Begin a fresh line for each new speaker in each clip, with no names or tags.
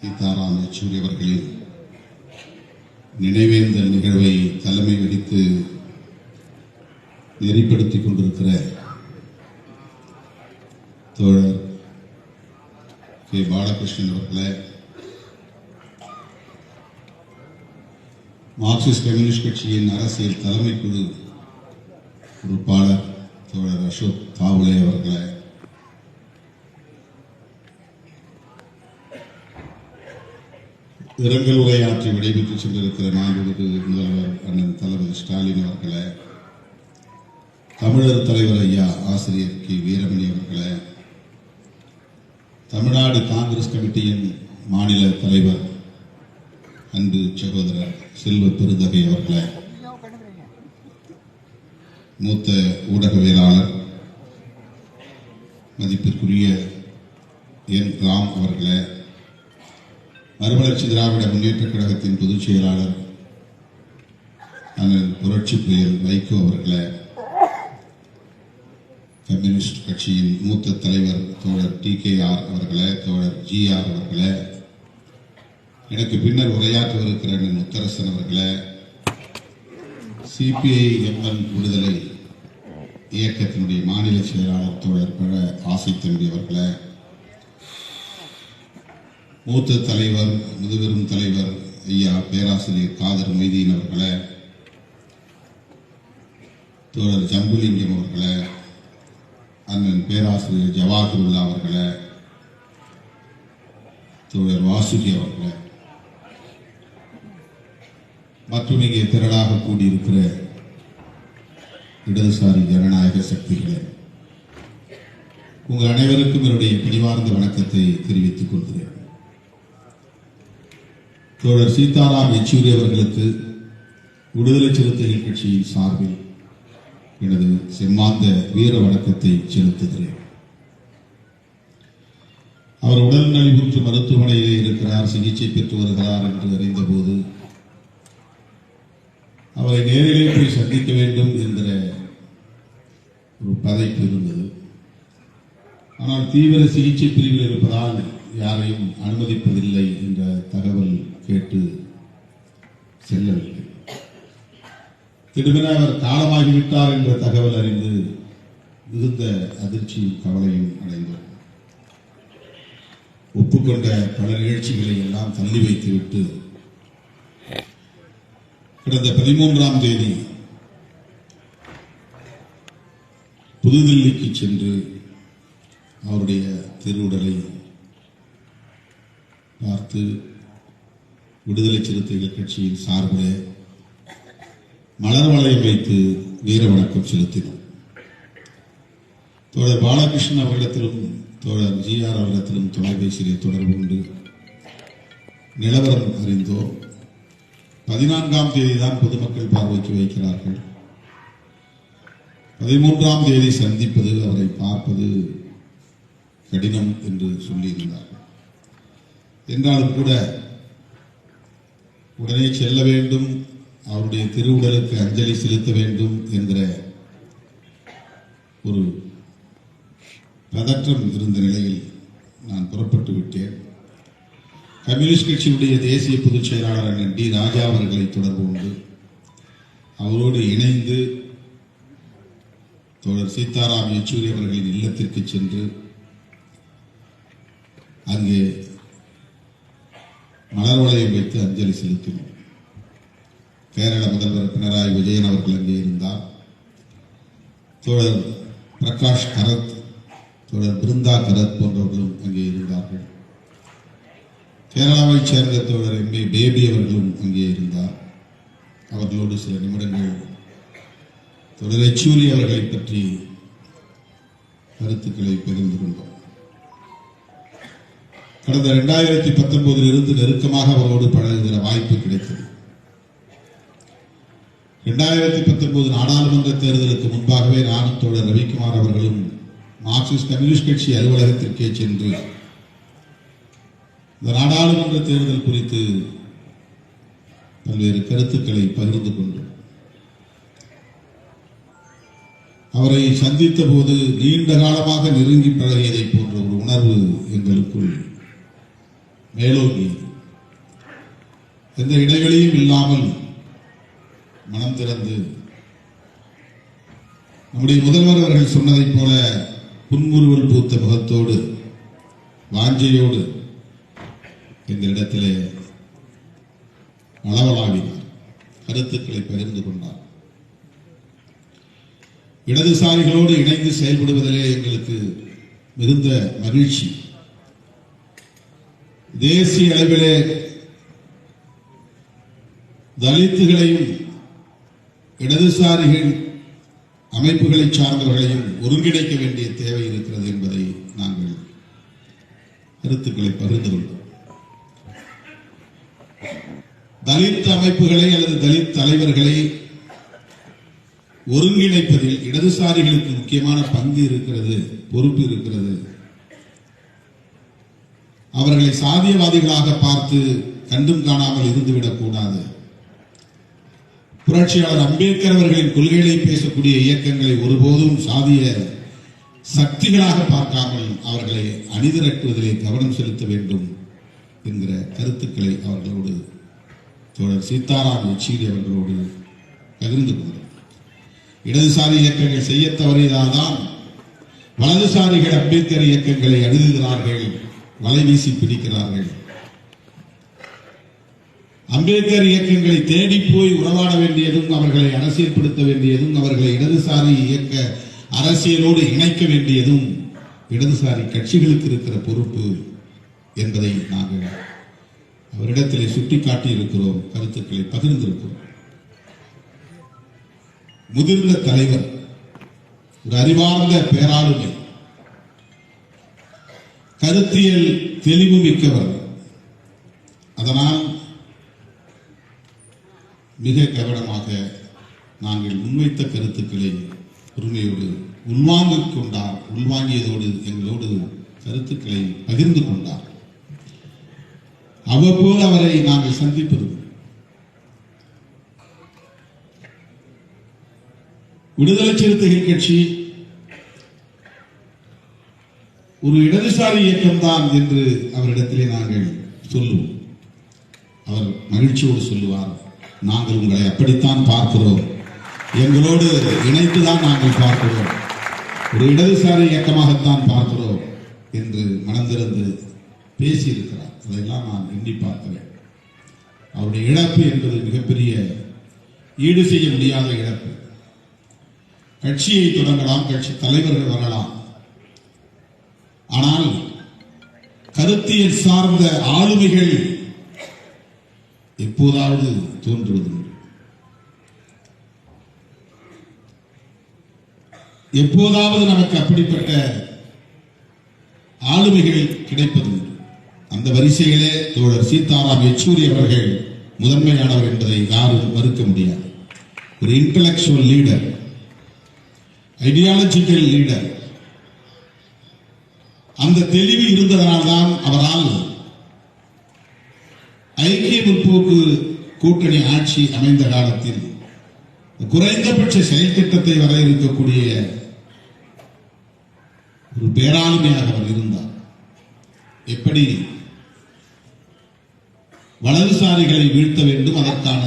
சீதாராம் யெச்சூரி அவர்களின் நினைவேந்தல் நிகழ்வை தலைமை வகித்து நெறிப்படுத்திக் கொண்டிருக்கிற தோழர் கே பாலகிருஷ்ணன் அவர்களே, மார்க்சிஸ்ட் கம்யூனிஸ்ட் கட்சியின் அரசியல் தலைமை குழு பொறுப்பாளர் தோழர் அசோக் தாவுலே அவர்களே, இரங்கல் உரையாற்றி விடைபெற்று சென்றிருக்கிற மாண்புமிகு முதல்வர் அண்ணன் தளபதி ஸ்டாலின் அவர்களே, தமிழர் தலைவர் ஐயா ஆசிரியர் கே வீரமணி அவர்களே, தமிழ்நாடு காங்கிரஸ் கமிட்டியின் மாநில தலைவர் அன்பு சகோதரர் செல்வ பெருந்தகை அவர்களே, மூத்த ஊடகவியலாளர் மதிப்பிற்குரிய என் ராம் அவர்களே, மறுமலர்ச்சி திராவிட முன்னேற்ற கழகத்தின் பொதுச் செயலாளர் அண்ணன் புரட்சி புயல் வைகோ அவர்களே, கம்யூனிஸ்ட் கட்சியின் மூத்த தலைவர் தோழர் TKR அவர்களே, தோழர் GR அவர்களே, எனக்கு பின்னர் உரையாற்றவிருக்கிற அண்ணன் முத்தரசன் அவர்களே, CPI-ML விடுதலை இயக்கத்தினுடைய மாநில செயலாளர் தோழர் பழ ஆசைத்தம்பி அவர்களே, மூத்த தலைவர் முதுபெரும் தலைவர் ஐயா பேராசிரியர் காதர் மொய்தீன் அவர்களே, தோழர் ஜம்புலிங்கம் அவர்களே, அண்ணன் பேராசிரியர் ஜவாஹருல்லா அவர்களே, தோழர் வாசுகி அவர்களே, மற்றும் இங்கே திரளாக கூடியிருக்கிற இடதுசாரி ஜனநாயக சக்திகளே, உங்கள் அனைவருக்கும் என்னுடைய பணிவார்ந்த வணக்கத்தை தெரிவித்துக் கொள்கிறேன். தோழர் சீதாராம் யெச்சூரி அவர்களுக்கு விடுதலை சிறுத்தைகள் கட்சியின் சார்பில் எனது செம்மாந்த வீர வணக்கத்தை செலுத்துகிறேன். அவர் உடல் நலிவுற்று மருத்துவமனையிலே இருக்கிறார், சிகிச்சை பெற்று வருகிறார் என்று அறிந்தபோது அவரை நேரிலே போய் சந்திக்க வேண்டும் என்கிற ஒரு பதைப்பு இருந்தது. ஆனால் தீவிர சிகிச்சை பிரிவில் இருப்பதால் யாரையும் அனுமதிப்பதில்லை என்ற தகவல் கேட்டு செல்லவில்லை. திடீரென அவர் காலமாகிவிட்டார் என்ற தகவல் அறிந்து மிகுந்த அதிர்ச்சியும் கவலையும் அடைந்தார். ஒப்புக்கொண்ட பல நிகழ்ச்சிகளை எல்லாம் தள்ளி வைத்துவிட்டு கடந்த 13ஆம் தேதி புதுதில்லிக்கு சென்று அவருடைய திருவுடலை பார்த்து விடுதலை சிறுத்தைகள் கட்சியின் சார்பில் மலர் வளையம் வைத்து வீர வணக்கம் செலுத்தினோம். தோழர் பாலகிருஷ்ணன் அவர்களிடத்திலும் தோழர் GR அவர்களிடத்திலும் தொலைபேசியிலே தொடர்பு கொண்டு நிலவரம் அறிந்தோம். 14ஆம் தேதி தான் பொதுமக்கள் பார்வைக்கு வைக்கிறார்கள். 13ஆம் தேதி சந்திப்பது, அவரை பார்ப்பது கடினம் என்று சொல்லியிருந்தார்கள். என்றாலும் கூட உடனே செல்ல வேண்டும், அவருடைய திருவுடலுக்கு அஞ்சலி செலுத்த வேண்டும் என்கிற ஒரு பதற்றம் இருந்த நிலையில் நான் புறப்பட்டு விட்டேன். கம்யூனிஸ்ட் கட்சியுடைய தேசிய பொதுச் செயலாளர் அண்ணன் D. ராஜா அவர்களை தொடர்பு கொண்டு அவரோடு இணைந்து தோழர் சீதாராம் யெச்சூரி அவர்களின் இல்லத்திற்கு சென்று அங்கே மலர் வளையம் வைத்து அஞ்சலி செலுத்தினோம். கேரள முதல்வர் பினராயி விஜயன் அவர்கள் அங்கே இருந்தார். தோழர் பிரகாஷ் கரத், தோழர் பிருந்தா கரத் போன்றவர்களும் அங்கே இருந்தார்கள். கேரளாவைச் சேர்ந்த தோழர் MA பேபி அவர்களும் அங்கே இருந்தார். அவர்களோடு சில நிமிடங்கள் தோழர் யெச்சூரி அவர்களை பற்றி கருத்துக்களை பகிர்ந்து கொண்டோம். கடந்த 2019 இருந்து நெருக்கமாக அவரோடு பழகுகிற வாய்ப்பு கிடைத்தது. 2019 நாடாளுமன்ற தேர்தலுக்கு முன்பாகவே நானும் தோழர் ரவிக்குமார் அவர்களும் மார்க்சிஸ்ட் கம்யூனிஸ்ட் கட்சி அலுவலகத்திற்கே சென்று இந்த நாடாளுமன்ற தேர்தல் குறித்து பல்வேறு கருத்துக்களை பகிர்ந்து கொண்டோம். அவரை சந்தித்த போது நீண்ட காலமாக நெருங்கி பழகியதை போன்ற ஒரு உணர்வு எங்களுக்குள் மேலோங்கியது. எந்த இடைவெளியும் இல்லாமல் மனம் திறந்து நம்முடைய முதல்வர் அவர்கள் சொன்னதைப் போல புன்முறுவல் பூத்த முகத்தோடு வாஞ்சையோடு எங்களிடத்திலே அளவலாவினார், கருத்துக்களை பகிர்ந்து கொண்டார். இடதுசாரிகளோடு இணைந்து செயல்படுவதிலே எங்களுக்கு மிகுந்த மகிழ்ச்சி. தேசிய அளவிலே தலித்துகளையும் இடதுசாரிகள் அமைப்புகளை சார்ந்தவர்களையும் ஒருங்கிணைக்க வேண்டிய தேவை இருக்கிறது என்பதை நாங்கள் கருத்துக்களை பகிர்ந்து கொண்டோம். தலித் அமைப்புகளை அல்லது தலித் தலைவர்களை ஒருங்கிணைப்பதில் இடதுசாரிகளுக்கு முக்கியமான பங்கு இருக்கிறது, பொறுப்பு இருக்கிறது. அவர்களை சாதியவாதிகளாக பார்த்து கண்டும் காணாமல் இருந்துவிடக் கூடாது. புரட்சியாளர் அம்பேத்கர் அவர்களின் கொள்கைகளை பேசக்கூடிய இயக்கங்களை ஒருபோதும் சாதிய சக்திகளாக பார்க்காமல் அவர்களை அணிதிரட்டுவதிலே கவனம் செலுத்த வேண்டும் என்கிற கருத்துக்களை அவர்களோடு தோழர் சீதாராம் யெச்சூரி அவர்களோடு பகிர்ந்து கொண்டார். இடதுசாரி இயக்கங்கள் செய்ய தவறியதால்தான் வலதுசாரிகள் அம்பேத்கர் இயக்கங்களை அணுகுகிறார்கள், வலைவீசி பிடிக்கிறார்கள். அம்பேத்கர் இயக்கங்களை தேடி போய் உறவாட வேண்டியதும், அவர்களை அரசியல்படுத்த வேண்டியதும், அவர்களை இடதுசாரி இயக்க அரசியலோடு இணைக்க வேண்டியதும் இடதுசாரி கட்சிகளுக்கு இருக்கிற பொறுப்பு என்பதை நாங்கள் அவரிடத்திலே சுட்டிக்காட்டி இருக்கிறோம், கருத்துக்களை பகிர்ந்திருக்கிறோம். முதிர்ந்த தலைவர், ஒரு அறிவார்ந்த பேராளுமை, கருத்தியல் தெளிவு மிக்கவர். அதனால் மிக கவனமாக நாங்கள் முன்வைத்த கருத்துக்களை உரிமையோடு உள்வாங்கிக் கொண்டார். உள்வாங்கியதோடு எங்களோடு கருத்துக்களை பகிர்ந்து கொண்டார். அவ்வப்போது அவரை நாங்கள் சந்திப்பது. விடுதலை சிறுத்தைகள் கட்சி ஒரு இடதுசாரி இயக்கம்தான் என்று அவரிடத்திலே நாங்கள் சொல்லுவோம். அவர் மகிழ்ச்சியோடு சொல்லுவார், நாங்கள் உங்களை அப்படித்தான் பார்க்கிறோம், எங்களோடு இணைத்துதான் நாங்கள் பார்க்கிறோம், ஒரு இடதுசாரி இயக்கமாகத்தான் பார்க்கிறோம் என்று மனந்திறந்து பேசியிருக்கிறார். அதையெல்லாம் நான் எண்ணி பார்க்கிறேன். அவருடைய இழப்பு என்பது மிகப்பெரிய ஈடு செய்ய முடியாத இழப்பு. கட்சியை தொடங்கலாம், கட்சி தலைவர்கள் வரலாம், ஆனால் கருத்தியல் சார்ந்த ஆளுமைகள் எப்போதாவது தோன்றுவது, எப்போதாவது நமக்கு அப்படிப்பட்ட ஆளுமைகள் கிடைப்பது. அந்த வரிசையிலே தோழர் சீதாராம் யெச்சூரி அவர்கள் முதன்மையானவர் என்பதை யாரும் மறுக்க முடியாது. ஒரு இன்டலெக்சுவல் லீடர், ஐடியாலஜிக்கல் லீடர். அந்த தெளிவு இருந்ததனால்தான் அவரால் ஐக்கிய முற்போக்கு கூட்டணி ஆட்சி அமைந்த காலத்தில் குறைந்தபட்ச செயல் திட்டத்தை வர இருக்கக்கூடிய ஒரு பேராளுமையாக அவர் இருந்தார். எப்படி வலதுசாரிகளை வீழ்த்த வேண்டும், அதற்கான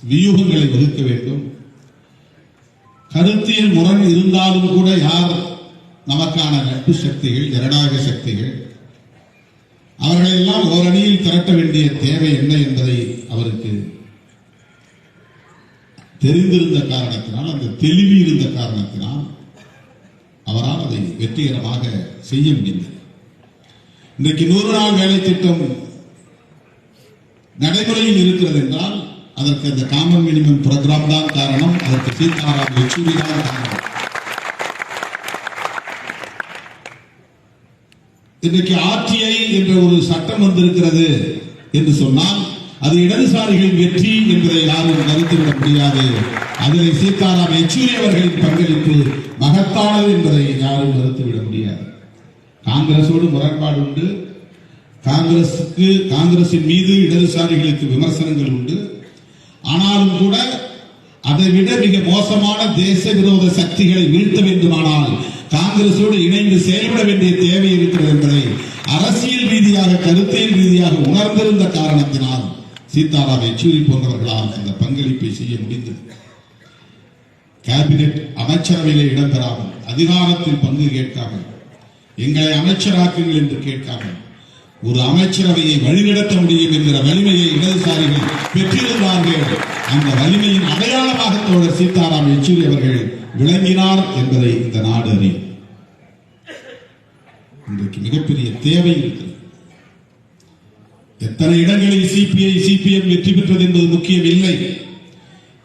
வியூகங்களை வகுக்க வேண்டும், கருத்தியல் முரண் இருந்தாலும் கூட யார் நமக்கான நட்பு சக்திகள், ஜனநாயக சக்திகள், அவர்களை எல்லாம் ஓரணியில் திரட்ட வேண்டிய தேவை என்ன என்பதை அவருக்கு தெரிந்திருந்த காரணத்தினால், அந்த தெளிவு இருந்த காரணத்தினால் அவரால் அதை வெற்றிகரமாக செய்ய முடிந்தது. இன்றைக்கு 100 நாள் வேலை திட்டம் நடைமுறையில் இருக்கிறது என்றால் அதற்கு அந்த காமன் மினிமம் புரோகிராம் தான் காரணம், அதற்கு சீதாராம் யெச்சூரி தான் காரணம். இன்றைக்கு ஆர்டிஐ என்ற ஒரு சட்டம் வந்திருக்கிறது என்று சொன்னால் அது இடதுசாரிகளின் வெற்றி என்பதை யாரும் மறுத்துவிட முடியாது. அதில் சீதாராம் யெச்சூரி அவர்களின் பங்களிப்பு மகத்தானது என்பதை யாரும் மறுத்துவிட முடியாது. காங்கிரசோடு முரண்பாடு உண்டு, காங்கிரசின் மீது இடதுசாரிகளுக்கு விமர்சனங்கள் உண்டு. ஆனாலும் கூட அதை விட மிக மோசமான தேச விரோத சக்திகளை வீழ்த்த வேண்டுமானால் காங்கிரசோடு இணைந்து செயல்பட வேண்டிய தேவை இருக்கிறது என்பதை அரசியல் ரீதியாக கருத்தியல் ரீதியாக உணர்ந்திருந்த காரணத்தினால் சீதாராம் யெச்சூரி போன்றவர்களால் அந்த பங்களிப்பை செய்ய முடிந்தது. கேபினெட் அமைச்சரவையிலே இடம்பெறாமல், அதிகாரத்தில் பங்கு கேட்காமல், எங்களை அமைச்சராக்குங்கள் என்று கேட்காமல் ஒரு அமைச்சரவையை வழிநடத்த முடியும் என்கிற வலிமையை இடதுசாரிகள் பெற்றிருந்தார்கள். அந்த வலிமையின் அடையாளமாக தோழர் சீதாராம் யெச்சூரி அவர்கள் விளங்கினார் என்பதை இந்த நாடு அறியும். இன்றைக்கு மிகப்பெரிய தேவை இருக்கிறது. எத்தனை இடங்களில் சிபிஐ சிபிஎம் வெற்றி பெற்றது என்பது முக்கியம் இல்லை.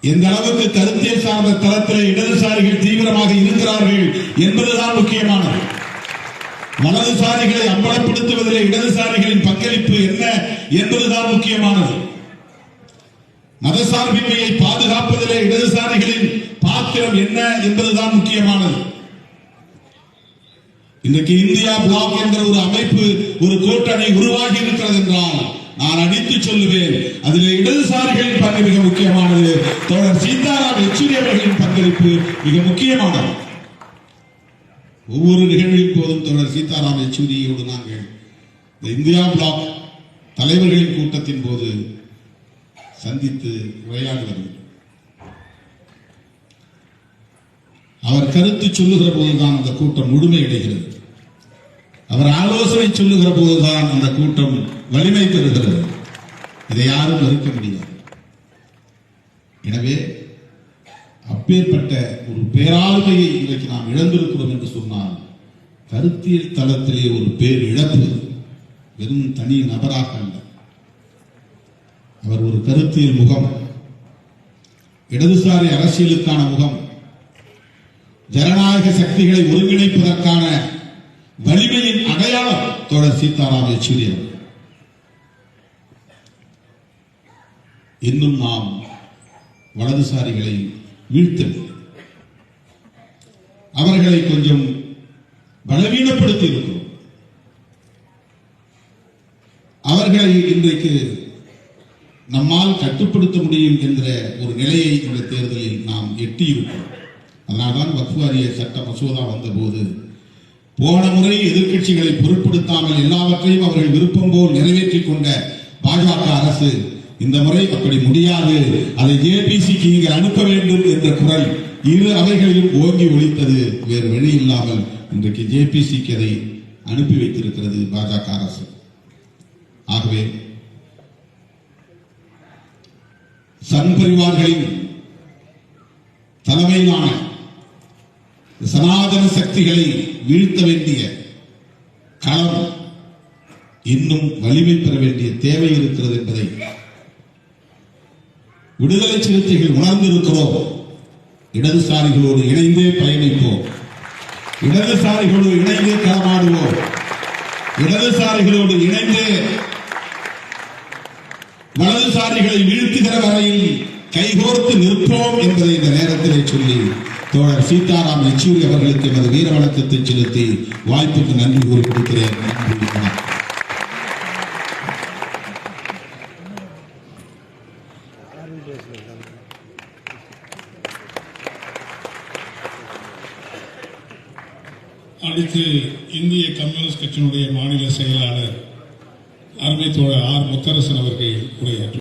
எந்த அளவுக்கு கருத்தியல் சார்ந்த தளத்தில் இடதுசாரிகள் தீவிரமாக இருக்கிறார்கள் என்பதுதான் முக்கியமானது. வலதுசாரிகளை அம்பலப்படுத்துவதிலே இடதுசாரிகளின் பங்களிப்பு என்ன என்பதுதான் முக்கியமானது. மதசார்பின்மையை பாதுகாப்பதிலே இடதுசாரிகளின் பாத்திரம் என்ன என்பதுதான் முக்கியமானது. இன்றைக்கு இந்தியா பிளாக் என்ற ஒரு அமைப்பு, ஒரு கூட்டணி உருவாகி இருக்கிறது என்றால் நான் அடித்து சொல்லுவேன், அதில் இடதுசாரிகளின் பங்கு மிக முக்கியமானது. தோழர் சீதாராம் யெச்சூரி அவர்களின் பங்களிப்பு மிக முக்கியமானது. ஒவ்வொரு நிகழ்வின் போதும் தோழர் சீதாராம் யெச்சூரியோடு நாங்கள் இந்த இந்தியா பிளாக் தலைவர்களின் கூட்டத்தின் போது சந்தித்து உரையாடி வருகிறோம். அவர் கருத்து சொல்லுகிற போதுதான் அந்த கூட்டம் முழுமையடைகிறது. அவர் ஆலோசனை சொல்லுகிற போதுதான் அந்த கூட்டம் வலிமை பெறுகிறது. இதை யாரும் மறுக்க முடியாது. எனவே அப்பேற்பட்ட ஒரு பேராளுமையை இன்றைக்கு நாம் இழந்திருக்கிறோம் என்று சொன்னால் கருத்தியல் தளத்திலே ஒரு பேர் இழப்பு. வெறும் தனி நபராக அல்ல, அவர் ஒரு கருத்தியல் முகம், இடதுசாரி அரசியலுக்கான முகம், ஜனநாயக சக்திகளை ஒருங்கிணைப்பதற்கான வலிமையின் அடையாளம் தோழர் சீதாராம் யெச்சூரி அவர்கள். இன்னும் நாம் வலதுசாரிகளை வீழ்த்தவில்லை, அவர்களை கொஞ்சம் பலவீனப்படுத்தி இருக்கிறோம். அவர்களை இன்றைக்கு நம்மால் கட்டுப்படுத்த முடியும் என்ற ஒரு நிலையை இந்த தேர்தலில் நாம் எட்டியிருக்கிறோம். அதனால்தான் வக்ஃப் வாரிய சட்ட மசோதா வந்தபோது போன முறை எதிர்க்கட்சிகளை பொருட்படுத்தாமல் எல்லாவற்றையும் அவர்கள் விருப்பம் போல் நிறைவேற்றிக் கொண்ட பாஜக அரசு இந்த முறை அப்படி முடியாது, அதை ஜேபிசிக்கு நீங்கள் அனுப்ப வேண்டும் என்ற குரல் இரு அவைகளிலும் ஓங்கி ஒலித்தது. வேறு வழி இல்லாமல் இன்றைக்கு ஜேபிசிக்கு அதை அனுப்பி வைத்திருக்கிறது பாஜக அரசு. ஆகவே சங் பரிவார்களின் தலைமையிலான சனாதன சக்திகளை வீழ்த்த வேண்டிய களம் இன்னும் வலிமை பெற வேண்டிய தேவை இருக்கிறது என்பதை விடுதலை சிறுத்தைகள் உணர்ந்திருக்கிறோம். இடதுசாரிகளோடு இணைந்தே பயணிப்போம், இடதுசாரிகளோடு இணைந்தே களமாடுவோம், இடதுசாரிகளோடு இணைந்தே வலதுசாரிகளை வீழ்த்துகிற வரையில் கைகோர்த்து நிற்போம் என்பதை இந்த நேரத்திலே சொல்லி தோழர் சீதாராம் யெச்சூரி அவர்களுக்கு எனது வீர வணக்கத்தை செலுத்தி வாய்ப்புக்கு நன்றி கூறி கொடுக்கிறேன்.
அடுத்து இந்திய கம்யூனிஸ்ட் கட்சியினுடைய மாநில செயலாளர் அருமை தோழர் ஆர் முத்தரசன் அவர்கள் உரையாற்றுவார்.